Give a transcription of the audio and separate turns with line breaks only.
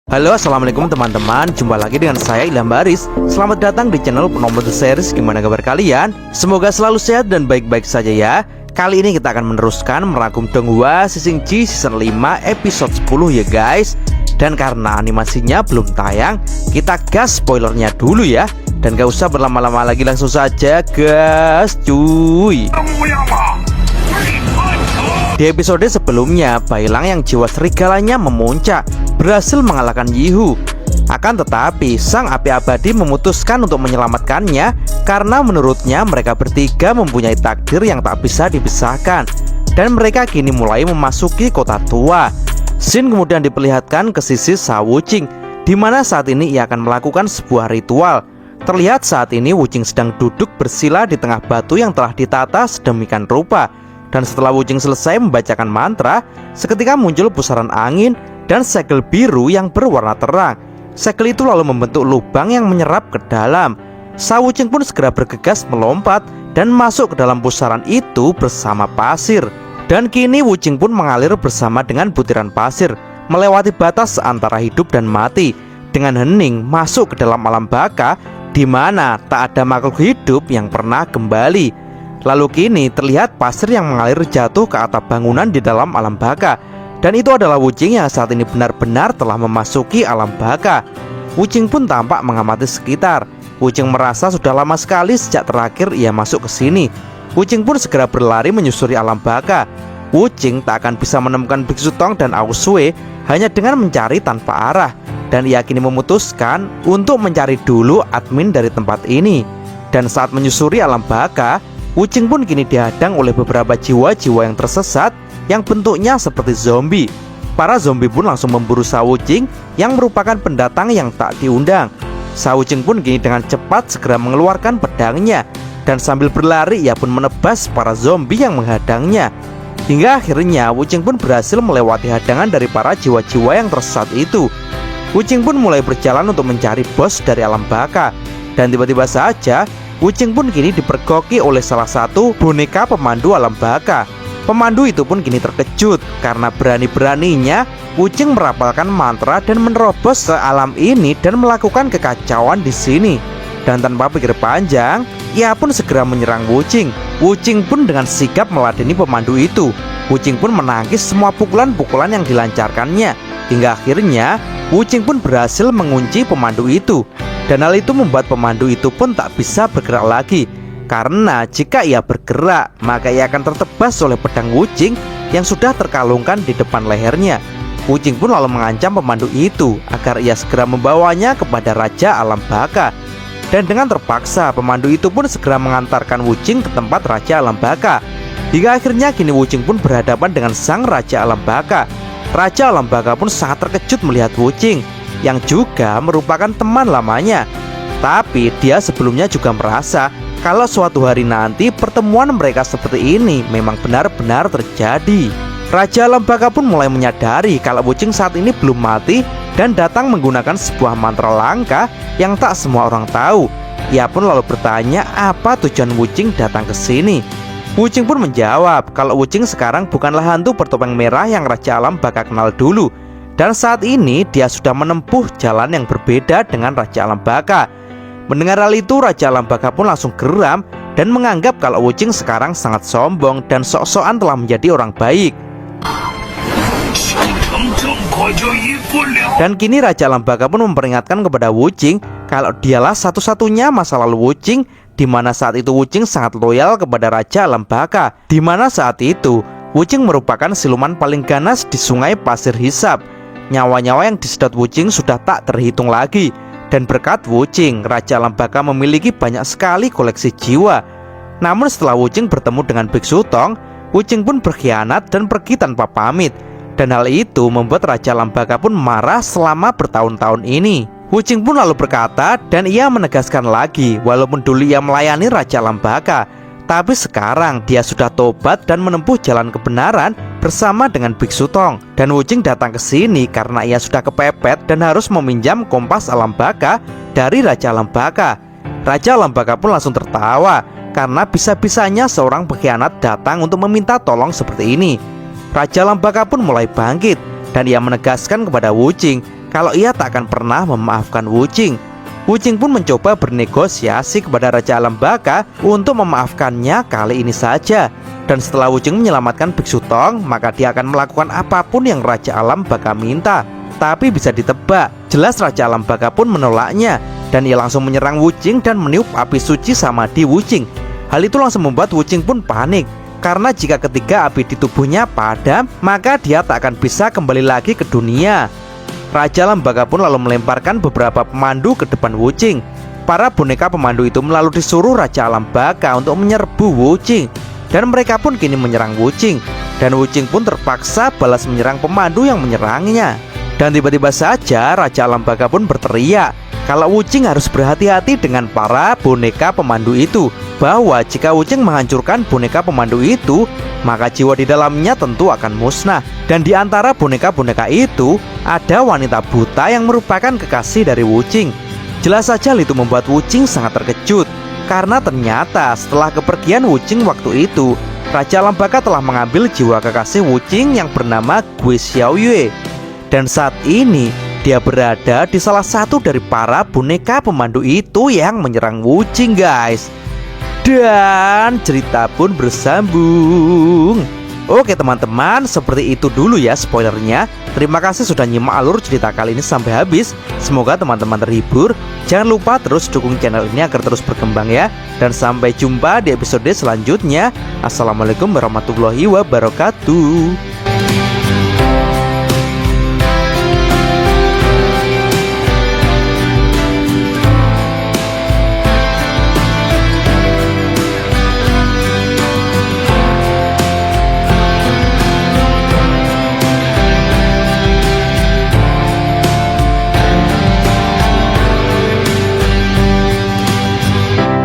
Halo, assalamualaikum teman-teman. Jumpa lagi dengan saya Ilham Baris. Selamat datang di channel Penonton Series. Gimana kabar kalian? Semoga selalu sehat dan baik-baik saja ya. Kali ini kita akan meneruskan merangkum Donghua Season G Season 5 episode 10 ya guys. Dan karena animasinya belum tayang, kita gas spoilernya dulu ya. Dan gak usah berlama-lama lagi, langsung saja gas cuy. Di episode sebelumnya, Bailang yang jiwa serigalanya memuncak berhasil mengalahkan Yihu. Akan tetapi, sang api abadi memutuskan untuk menyelamatkannya karena menurutnya mereka bertiga mempunyai takdir yang tak bisa dipisahkan. Dan mereka kini mulai memasuki kota tua. Shin kemudian diperlihatkan ke sisi Sha Wuqing, di mana saat ini ia akan melakukan sebuah ritual. Terlihat saat ini Wuqing sedang duduk bersila di tengah batu yang telah ditata sedemikian rupa. Dan setelah Wuqing selesai membacakan mantra, seketika muncul pusaran angin dan segel biru yang berwarna terang. Segel itu lalu membentuk lubang yang menyerap ke dalam. Sha Wuqing pun segera bergegas melompat dan masuk ke dalam pusaran itu bersama pasir. Dan kini Wuqing pun mengalir bersama dengan butiran pasir, melewati batas antara hidup dan mati, dengan hening masuk ke dalam alam baka, di mana tak ada makhluk hidup yang pernah kembali. Lalu kini terlihat pasir yang mengalir jatuh ke atap bangunan di dalam alam baka. Dan itu adalah Wuqing yang saat ini benar-benar telah memasuki alam baka. Wuqing pun tampak mengamati sekitar. Wuqing merasa sudah lama sekali sejak terakhir ia masuk ke sini. Wuqing pun segera berlari menyusuri alam baka. Wuqing tak akan bisa menemukan Biksu Tong dan Ao Sui hanya dengan mencari tanpa arah. Dan ia kini memutuskan untuk mencari dulu admin dari tempat ini. Dan saat menyusuri alam baka, Wuqing pun kini dihadang oleh beberapa jiwa-jiwa yang tersesat yang bentuknya seperti zombie. Para zombie pun langsung memburu Sha Wuqing yang merupakan pendatang yang tak diundang. Sha Wuqing pun kini dengan cepat segera mengeluarkan pedangnya, dan sambil berlari ia pun menebas para zombie yang menghadangnya. Hingga akhirnya Wuqing pun berhasil melewati hadangan dari para jiwa-jiwa yang tersesat itu. Wuqing pun mulai berjalan untuk mencari bos dari alam baka. Dan tiba-tiba saja Wuqing pun kini dipergoki oleh salah satu boneka pemandu alam baka. Pemandu itu pun kini terkejut karena berani-beraninya Wuqing merapalkan mantra dan menerobos ke alam ini dan melakukan kekacauan di sini. Dan tanpa pikir panjang, ia pun segera menyerang Wuqing. Wuqing pun dengan sigap meladeni pemandu itu. Wuqing pun menangkis semua pukulan-pukulan yang dilancarkannya. Hingga akhirnya Wuqing pun berhasil mengunci pemandu itu. Dan hal itu membuat pemandu itu pun tak bisa bergerak lagi. Karena jika ia bergerak, maka ia akan tertebas oleh pedang Wuqing yang sudah terkalungkan di depan lehernya. Wuqing pun lalu mengancam pemandu itu agar ia segera membawanya kepada Raja Alam Baka. Dan dengan terpaksa, pemandu itu pun segera mengantarkan Wuqing ke tempat Raja Alam Baka. Hingga akhirnya kini Wuqing pun berhadapan dengan sang Raja Alam Baka. Raja Alam Baka pun sangat terkejut melihat Wuqing, yang juga merupakan teman lamanya. Tapi dia sebelumnya juga merasa kalau suatu hari nanti pertemuan mereka seperti ini memang benar-benar terjadi. Raja Alam Baka pun mulai menyadari kalau Wuqing saat ini belum mati dan datang menggunakan sebuah mantra langka yang tak semua orang tahu. Ia pun lalu bertanya apa tujuan Wuqing datang ke sini. Wuqing pun menjawab kalau Wuqing sekarang bukanlah hantu bertopeng merah yang Raja Alam Baka kenal dulu. Dan saat ini dia sudah menempuh jalan yang berbeda dengan Raja Alam Baka. Mendengar hal itu, Raja Alam Baka pun langsung geram dan menganggap kalau Wuqing sekarang sangat sombong dan sok-sokan telah menjadi orang baik. Dan kini Raja Alam Baka pun memperingatkan kepada Wuqing kalau dialah satu-satunya masa lalu Wuqing, di mana saat itu Wuqing sangat loyal kepada Raja Alam Baka. Di mana saat itu Wuqing merupakan siluman paling ganas di sungai pasir hisap. Nyawa-nyawa yang disedot Wuqing sudah tak terhitung lagi. Dan berkat Wuqing, Raja Alam Baka memiliki banyak sekali koleksi jiwa. Namun setelah Wuqing bertemu dengan Biksu Tong, Wuqing pun berkhianat dan pergi tanpa pamit. Dan hal itu membuat Raja Alam Baka pun marah selama bertahun-tahun ini. Wuqing pun lalu berkata dan ia menegaskan lagi, walaupun dulu ia melayani Raja Alam Baka, tapi sekarang dia sudah tobat dan menempuh jalan kebenaran bersama dengan Biksu Tong. Dan Wuqing datang ke sini karena ia sudah kepepet dan harus meminjam kompas alam baka dari Raja Alam Baka. Raja Alam Baka pun langsung tertawa karena bisa-bisanya seorang pengkhianat datang untuk meminta tolong seperti ini. Raja Alam Baka pun mulai bangkit dan ia menegaskan kepada Wuqing kalau ia tak akan pernah memaafkan Wuching. Wuching pun mencoba bernegosiasi kepada Raja Alam Baka untuk memaafkannya kali ini saja. Dan setelah Wuching menyelamatkan Biksu Tong, maka dia akan melakukan apapun yang Raja Alam Baka minta. Tapi bisa ditebak, jelas Raja Alam Baka pun menolaknya. Dan ia langsung menyerang Wuching dan meniup api suci samadhi Wuching. Hal itu langsung membuat Wuching pun panik, karena jika ketiga api di tubuhnya padam, maka dia tak akan bisa kembali lagi ke dunia. Raja Alam Baka pun lalu melemparkan beberapa pemandu ke depan Wuching. Para boneka pemandu itu lalu disuruh Raja Alam Baka untuk menyerbu Wuching. Dan mereka pun kini menyerang Wuching. Dan Wuching pun terpaksa balas menyerang pemandu yang menyerangnya. Dan tiba-tiba saja Raja Alam Baka pun berteriak kalau Wuching harus berhati-hati dengan para boneka pemandu itu, bahwa jika Wuching menghancurkan boneka pemandu itu, maka jiwa di dalamnya tentu akan musnah. Dan di antara boneka-boneka itu ada wanita buta yang merupakan kekasih dari Wuching. Jelas saja hal itu membuat Wuching sangat terkejut, karena ternyata setelah kepergian Wuching waktu itu, Raja Alam Baka telah mengambil jiwa kekasih Wuching yang bernama Gui Xiaoyue. Dan saat ini dia berada di salah satu dari para boneka pemandu itu yang menyerang Wuching, guys. Dan cerita pun bersambung. Oke teman-teman, seperti itu dulu ya spoilernya. Terima kasih sudah nyimak alur cerita kali ini sampai habis. Semoga teman-teman terhibur. Jangan lupa terus dukung channel ini agar terus berkembang ya. Dan sampai jumpa di episode selanjutnya. Assalamualaikum warahmatullahi wabarakatuh.